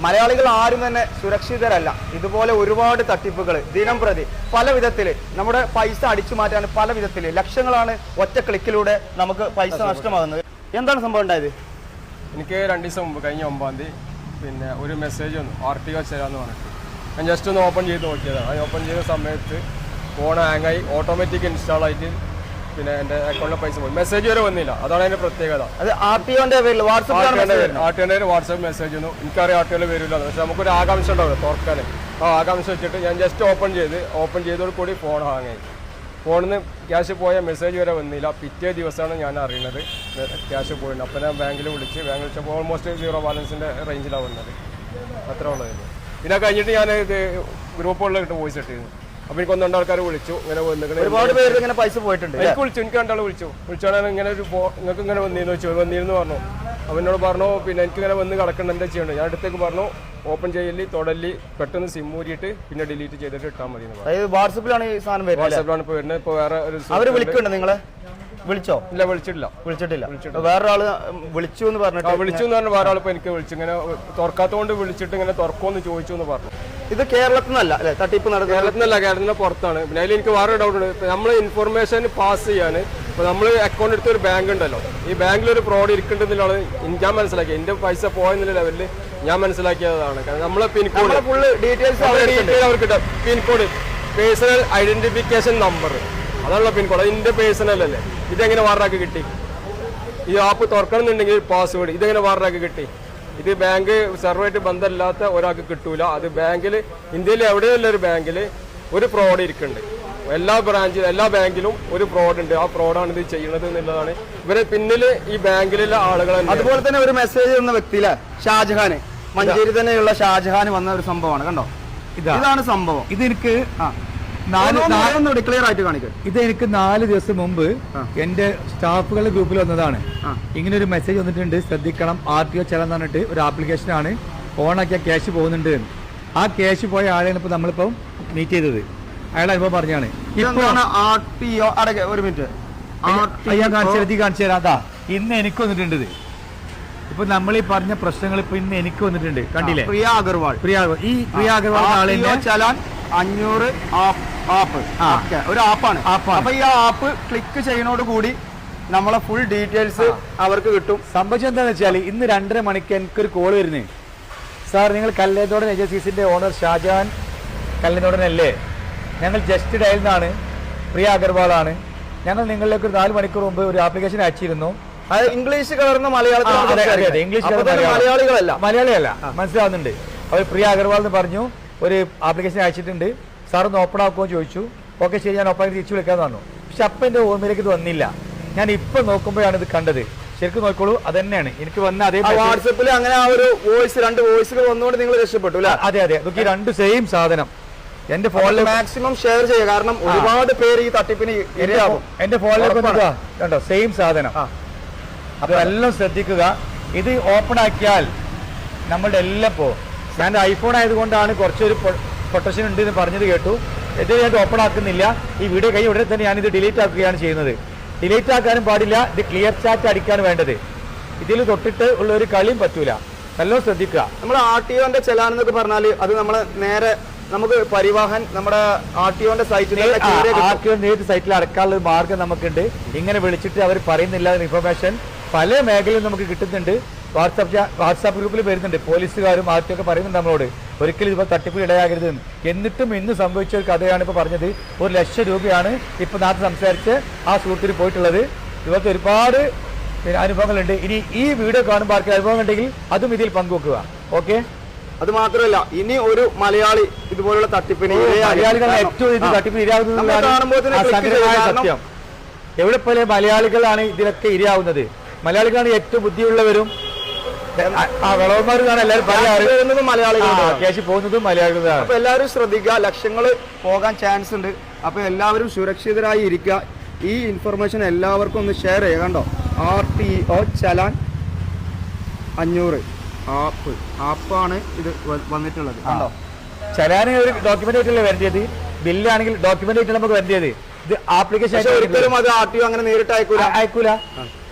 മലയാളികൾ ആരും തന്നെ സുരക്ഷിതരല്ല. ഇതുപോലെ ഒരുപാട് തട്ടിപ്പുകൾ ദിനം പ്രതി പല വിധത്തിൽ നമ്മുടെ പൈസ അടിച്ചു മാറ്റാൻ പല വിധത്തിൽ ലക്ഷങ്ങളാണ് ഒറ്റ ക്ലിക്കിലൂടെ നമുക്ക് പൈസ നഷ്ടമാകുന്നത്. എന്താണ് സംഭവം ഉണ്ടായത്? എനിക്ക് 2 ദിവസം മുമ്പ് കഴിഞ്ഞ 9-ാം തീയതി പിന്നെ ഒരു മെസ്സേജ് വന്നു RTO ചേരാന്ന് പറഞ്ഞിട്ട്. ഞാൻ ജസ്റ്റ് ഒന്ന് ഓപ്പൺ ചെയ്ത് നോക്കിയതാണ്. അത് ഓപ്പൺ ചെയ്ത സമയത്ത് ഫോൺ ഹാങ്ങായി ഓട്ടോമാറ്റിക് ഇൻസ്റ്റാൾ ആയിട്ട് പിന്നെ എൻ്റെ അക്കൗണ്ടിലെ പൈസ പോയി. മെസ്സേജ് വരെ വന്നില്ല. അതാണ് അതിൻ്റെ പ്രത്യേകത. അത് RTOന്റെ വാട്സാപ്പ് മെസ്സേജ് ഒന്നും എനിക്കറിയാം RTO വരില്ല. പക്ഷെ നമുക്കൊരു ആകാംക്ഷ ഉണ്ടാവില്ല തുറക്കാൻ. ആ ആകാംക്ഷ വെച്ചിട്ട് ഞാൻ ജസ്റ്റ് ഓപ്പൺ ചെയ്തോട് കൂടി ഫോൺ ഹാങ്ങായി. ഫോണിൽ നിന്ന് ക്യാഷ് പോയ മെസ്സേജ് വരെ വന്നില്ല. പിറ്റേ ദിവസമാണ് ഞാൻ അറിയുന്നത് ക്യാഷ് പോയിട്ടുണ്ട്. അപ്പം ഞാൻ ബാങ്കിൽ വിളിച്ചപ്പോൾ ഓൾമോസ്റ്റ് 0 ബാലൻസിൻ്റെ റേഞ്ചിലാണ് വന്നത്. അത്ര ഉള്ളതായിരുന്നു. പിന്നെ കഴിഞ്ഞിട്ട് ഞാൻ ഇത് ഗ്രൂപ്പുകളിലിട്ട് വോയിസ് ഇട്ടിരുന്നു. അപ്പോൾ എനിക്ക് 1-2 ആൾക്കാർ വിളിച്ചു. ഇങ്ങനെ ഒരുപാട് പേര് ഇങ്ങനെ പൈസ പോയിട്ടുണ്ട്. എനിക്ക് 2 ആൾ വിളിച്ചാണ് ഇങ്ങനെ ഒരു നിങ്ങൾക്ക് ഇങ്ങനെ വന്നിരുന്നു പറഞ്ഞു. അവനോട് പറഞ്ഞു പിന്നെ എനിക്കിങ്ങനെ വന്ന് കിടക്കേണ്ട എന്താ ചെയ്യണ്ടത്. ഞാൻ അടുത്തേക്ക് പറഞ്ഞു ഓപ്പൺ ചെയ്യല് തൊടല് പെട്ടെന്ന് സിം ഊരിയിട്ട് പിന്നെ ഡിലീറ്റ് ചെയ്തിട്ട് ഇട്ടാൽ മതി. വാട്സാപ്പിലാണ് ഈ സാധനം വാട്സാപ്പിലാണ് ഇപ്പോൾ വരുന്നത്. ഇപ്പോൾ വേറെ ഒരു അവര് വിളിക്കുന്നുണ്ട്. നിങ്ങളെ വിളിച്ചോ? ഇല്ല, വിളിച്ചിട്ടില്ല. വേറെ ആള് വിളിച്ചു എന്ന് പറഞ്ഞിട്ട് വിളിച്ചു എന്ന് പറഞ്ഞ വേറെ ആൾ ഇപ്പോൾ എനിക്ക് വിളിച്ചു. ഇങ്ങനെ തുറക്കാത്തതുകൊണ്ട് വിളിച്ചിട്ട് ഇങ്ങനെ തുറക്കുമെന്ന് ചോദിച്ചു എന്ന് പറഞ്ഞു. ഇത് കേരളത്തിൽ നിന്നല്ല അല്ലെ തട്ടിപ്പ് നടക്കുന്നത്? കേരളത്തിൻ്റെ പുറത്താണ്. പിന്നെ അതിൽ എനിക്ക് വേറെ ഡൗട്ട് ഉണ്ട്. നമ്മൾ ഇൻഫർമേഷൻ പാസ് ചെയ്യാൻ ഇപ്പോൾ നമ്മൾ അക്കൗണ്ട് എടുത്ത ഒരു ബാങ്ക് ഉണ്ടല്ലോ, ഈ ബാങ്കിൽ ഒരു ഫ്രോഡ് ഇരിക്കുന്നുണ്ടെന്നാണ് ഞാൻ മനസ്സിലാക്കിയത്. എൻ്റെ പൈസ പോയെന്നുള്ള ലെവലിൽ ഞാൻ മനസ്സിലാക്കിയതാണ്. കാരണം നമ്മളെ പിൻകോഡ് ഫുള്ള് ഡീറ്റെയിൽസ് അവർക്ക് കിട്ടും. പിൻകോഡ് പേഴ്സണൽ ഐഡന്റിഫിക്കേഷൻ നമ്പർ അതാണല്ലോ പിൻകോഡ്. അതിൻ്റെ പേഴ്സണൽ അല്ലേ. ഇതെങ്ങനെ വേറൊരാൾക്ക് കിട്ടി? ഈ ആപ്പ് തുറക്കണമെന്നുണ്ടെങ്കിൽ പാസ്വേഡ് ഇതെങ്ങനെ വേറൊരാൾക്ക് കിട്ടി? ഇത് ബാങ്ക് സെർവറായിട്ട് ബന്ധമില്ലാത്ത ഒരാൾക്ക് കിട്ടൂല. അത് ബാങ്കിൽ ഇന്ത്യയിൽ എവിടെയുള്ള ഒരു ബാങ്കിൽ ഒരു ഫ്രോഡ് ഇരിക്കുന്നുണ്ട്. എല്ലാ ബാങ്കിലും ഒരു ഫ്രോഡ് ഉണ്ട്. ആ ഫ്രോഡാണ് ഇത് ചെയ്യുന്നത് എന്നുള്ളതാണ് ഇവരെ പിന്നിൽ ഈ ബാങ്കിലുള്ള ആളുകൾ. അതുപോലെ തന്നെ ഒരു മെസ്സേജ് തന്ന വ്യക്തിയിലെ ഷാജഹാൻ, മഞ്ചേരി തന്നെയുള്ള ഷാജഹാൻ വന്ന ഒരു സംഭവമാണ്. കണ്ടോ, ഇതാണ് സംഭവം. ഇതെനിക്ക് ക്ലിയർ ആയിട്ട് കാണിക്കും. ഇത് എനിക്ക് 4 ദിവസം മുമ്പ് എന്റെ സ്റ്റാഫുകളുടെ ഗ്രൂപ്പിൽ വന്നതാണ്. ഇങ്ങനെ ഒരു മെസ്സേജ് വന്നിട്ടുണ്ട്, ശ്രദ്ധിക്കണം, RTO ചേരാന്ന് പറഞ്ഞിട്ട് ഒരു ആപ്ലിക്കേഷൻ ആണ്. ഓണാക്കിയ ക്യാഷ് പോകുന്നുണ്ട്. ആ ക്യാഷ് പോയ ആളെയാണ് ഇപ്പൊ നമ്മളിപ്പം മീറ്റ് ചെയ്തത്. അയാളുടെ അനുഭവം പറഞ്ഞാണ്. ഒരു മിനിറ്റ് കാണിച്ചു തരാം. അതാ ഇന്ന് എനിക്ക് വന്നിട്ടുണ്ട്. ഇപ്പൊ നമ്മൾ ഈ പറഞ്ഞ പ്രശ്നങ്ങൾ ഇപ്പൊ ഇന്ന് എനിക്ക് വന്നിട്ടുണ്ട്. കണ്ടില്ലേ? പ്രിയ അഗർവാൾ ഈ പ്രിയ അഗർവാൾ ആളിന്റെ ചലാൻ 500 ആപ്പ് ഒരു ആപ്പാണ്. അപ്പൊ ഈ ആപ്പ് ക്ലിക്ക് ചെയ്യുന്നതോട് കൂടി നമ്മളെ ഫുൾ ഡീറ്റെയിൽസ് അവർക്ക് കിട്ടും. സംഭവിച്ചത് എന്താണെന്ന് വെച്ചാൽ ഇന്ന് 2:30 മണിക്ക് എനിക്കൊരു കോൾ വരുന്നേ. സാർ, നിങ്ങൾ കല്ലേത്തോടൻ ഏജൻസീസിന്റെ ഓണർ ഷാജഹാൻ കല്ലേത്തോടനല്ലേ? ഞങ്ങൾ ജസ്റ്റ് ഡയൽ നിന്നാണ്. പ്രിയ അഗർവാൾ ആണ്. ഞങ്ങൾ നിങ്ങളിലേക്ക് ഒരു 4 മണിക്കൂർ മുമ്പ് ഒരു ആപ്ലിക്കേഷൻ അയച്ചിരുന്നു. അത് ഇംഗ്ലീഷ് കലർന്ന മലയാളത്തിൽ മലയാളിയല്ല, മനസ്സിലാവുന്നുണ്ട്. അവർ പ്രിയ അഗർവാൾ എന്ന് പറഞ്ഞു. ഒരു ആപ്ലിക്കേഷൻ അയച്ചിട്ടുണ്ട്, സാർ ഒന്ന് ഓപ്പൺ ആക്കുമോ ചോദിച്ചു. ഓക്കെ ശരി, ഞാൻ ഓപ്പൺ ആക്കി തിരിച്ചു വിളിക്കാന്ന് പറഞ്ഞു. പക്ഷെ അപ്പം എൻ്റെ ഓർമ്മയിലേക്ക് ഇത് വന്നില്ല. ഞാൻ ഇപ്പം നോക്കുമ്പോഴാണ് ഇത് കണ്ടത്. ശരിക്കും നോക്കോളൂ, അത് തന്നെയാണ് എനിക്ക് വന്ന അതേ വാട്സപ്പിൽ അങ്ങനെ ആ ഒരു വോയിസ് 2 വോയിസുകൾ വന്നുകൊണ്ട് നിങ്ങൾ രക്ഷപ്പെട്ടു. അതെ നോക്കി 2 സെയിം സാധനം എന്റെ ഫോണിൽ മാക്സിമം ഷെയർ ചെയ്യുക. കാരണം ഒരുപാട് പേര് ഈ തട്ടിപ്പിന് ഇരയാകും. എന്റെ ഫോണിലേക്ക് കണ്ടോ, സെയിം സാധനം. അപ്പൊ എല്ലാം ശ്രദ്ധിക്കുക. ഇത് ഓപ്പൺ ആക്കിയാൽ നമ്മളുടെ എല്ലാം പോകും. ഞാൻ ഐഫോൺ ആയതുകൊണ്ടാണ് കുറച്ചൊരു പ്രൊട്ടക്ഷൻ ഉണ്ട് എന്ന് പറഞ്ഞത് കേട്ടു. ഇത് ഞാൻ ഓപ്പൺ ആക്കുന്നില്ല. ഈ വീഡിയോ കഴിഞ്ഞ ഉടനെ തന്നെ ഞാനിത് ഡിലീറ്റ് ആക്കുകയാണ് ചെയ്യുന്നത്. ഡിലീറ്റ് ആക്കാനും പാടില്ല. ഇത് ക്ലിയർ ചാറ്റ് അടിക്കാണ് വേണ്ടത്. ഇതിൽ തൊട്ടിട്ട് ഉള്ള ഒരു കളിയും പറ്റൂല. നല്ലോണം ശ്രദ്ധിക്കുക. നമ്മൾ RTOന്റെ ചെലാൻ എന്നൊക്കെ പറഞ്ഞാൽ അത് നമ്മൾ നേരെ നമുക്ക് പരിവാഹൻ നമ്മുടെ RTOന്റെ നേരിട്ട് സൈറ്റിൽ അടക്കാനുള്ള ഒരു മാർഗം നമുക്കുണ്ട്. ഇങ്ങനെ വിളിച്ചിട്ട് അവർ പറയുന്നില്ല ഇൻഫർമേഷൻ പല മേഖലയും നമുക്ക് കിട്ടുന്നുണ്ട്. വാട്സാപ്പ് ഗ്രൂപ്പിൽ വരുന്നുണ്ട്. പോലീസുകാരും RTO ഒക്കെ പറയുന്നുണ്ട് നമ്മളോട് ഒരിക്കലും ഇപ്പോൾ തട്ടിപ്പിൽ ഇടയാകരുത്. എന്നിട്ടും ഇന്ന് സംഭവിച്ച ഒരു കഥയാണ് ഇപ്പോൾ പറഞ്ഞത്. 1 ലക്ഷം രൂപയാണ് ഇപ്പോൾ നാട്ടിൽ സംസാരിച്ച് ആ സുഹൃത്തിന് പോയിട്ടുള്ളത്. ഇതുപോലത്തെ ഒരുപാട് അനുഭവങ്ങളുണ്ട്. ഇനി ഈ വീഡിയോ കാണുമ്പോൾ ആർക്കും അനുഭവം ഉണ്ടെങ്കിൽ അതും ഇതിൽ പങ്കുവെക്കുക. ഓക്കെ, അത് മാത്രമല്ല ഇനി ഒരു മലയാളി ഇതുപോലുള്ള തട്ടിപ്പിന് സത്യം എവിടെ പോലെ മലയാളികളാണ് ഇതിലൊക്കെ ഇരയാവുന്നത്. മലയാളികളാണ് ഏറ്റവും ബുദ്ധിയുള്ളവരും വിളവന്മാരും എല്ലാവരും പറയാറുള്ളത്. മലയാളികളാണ് ക്യാഷ് പോകുന്നതും മലയാളികളാണ്. അപ്പൊ എല്ലാവരും ശ്രദ്ധിക്കുക. ലക്ഷങ്ങൾ പോകാൻ ചാൻസ് ഉണ്ട്. അപ്പൊ എല്ലാവരും സുരക്ഷിതരായി ഇരിക്കുക. ഈ ഇൻഫർമേഷൻ എല്ലാവർക്കും ഒന്ന് ഷെയർ ചെയ്യുക. കണ്ടോ, RTO ചലാൻ 500 ആപ്പാണ് ഇത് വന്നിട്ടുള്ളത്. കണ്ടോ, ചലാന് ഒരു ഡോക്യുമെന്റ് ആയിട്ടല്ലേ വരേണ്ടത്. ബില്ലാണെങ്കിൽ ഡോക്യുമെന്റ് ആയിട്ട് നമുക്ക് വരേണ്ടത്. ഇത് ആപ്ലിക്കേഷൻ ഒരിക്കലും അത് RTO അങ്ങനെ നേരിട്ട് അയക്കൂല.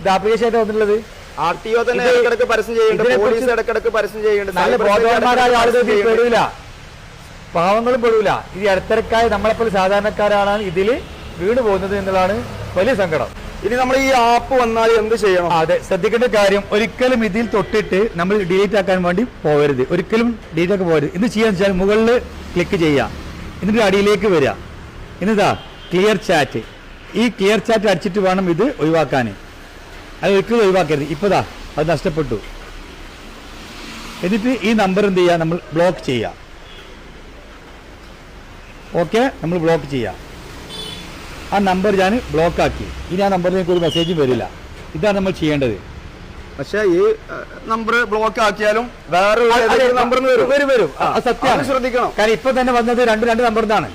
ഇത് ആപ്ലിക്കേഷൻ ആയിട്ട് വന്നിട്ടുള്ളത്. RTO തന്നെ ഇത് ഇടക്കിടക്ക് പരസ്യം ചെയ്യുന്നുണ്ട്, ഇതിനെക്കുറിച്ച് പോലീസ് ഇടക്കിടക്ക് പരസ്യം ചെയ്യുന്നുണ്ട്, നല്ല cyber cell ബോധവാന്മാരായ ഇടക്കിടക്ക് ആളുകൾ പരസ്യം ഇതിൽ ചെയ്യുന്നുണ്ട്. പെടൂല, പാവങ്ങളും പെടൂല. ഇത് ഇടത്തരക്കായ നമ്മളെപ്പോലെ സാധാരണക്കാരാണ് ഇതിൽ വീണ് പോകുന്നത് എന്നുള്ളതാണ് വലിയ സങ്കടം. ഇനി നമ്മൾ ഈ ആപ്പ് വന്നാൽ എന്ത് ചെയ്യണം? അതെ, ശ്രദ്ധിക്കേണ്ട കാര്യം, ഒരിക്കലും ഇതിൽ തൊട്ടിട്ട് നമ്മൾ ഡിലീറ്റ് ആക്കാൻ വേണ്ടി പോകരുത്, ഒരിക്കലും ഡിലീറ്റ് ആക്കാൻ പോകരുത്. ഇത് ചെയ്യാന്ന് വെച്ചാൽ മുകളിൽ ക്ലിക്ക് ചെയ്യുക, എന്നിട്ട് അടിയിലേക്ക് വരിക, എന്നിട്ടാ ക്ലിയർ ചാറ്റ്, ഈ ക്ലിയർ ചാറ്റ് അടിച്ചിട്ട് വേണം ഇത് ഒഴിവാക്കാൻ. അത് ഒരിക്കലും ഒഴിവാക്കരുത്. ഇപ്പോഴാ അത് നഷ്ടപ്പെട്ടു. എന്നിട്ട് ഈ നമ്പർ എന്ത് ചെയ്യുക, നമ്മൾ ബ്ലോക്ക് ചെയ്യുക. ഓക്കെ, നമ്മൾ ബ്ലോക്ക് ചെയ്യുക. ആ നമ്പർ ഞാൻ ബ്ലോക്ക് ആക്കി. ഇനി ആ നമ്പറിൽ എനിക്ക് ഒരു മെസ്സേജും വരില്ല. ഇതാണ് നമ്മൾ ചെയ്യേണ്ടത്. പക്ഷെ ഈ നമ്പർ ബ്ലോക്ക് ആക്കിയാലും വേറെ നമ്പർ വരും. സത്യമാണ്, ശ്രദ്ധിക്കണം. കാരണം ഇപ്പൊ തന്നെ വന്നത് രണ്ട് നമ്പറിനാണ്.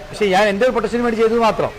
പക്ഷെ ഞാൻ എന്റെ പ്രൊട്ടക്ഷന് വേണ്ടി ചെയ്തത് മാത്രം.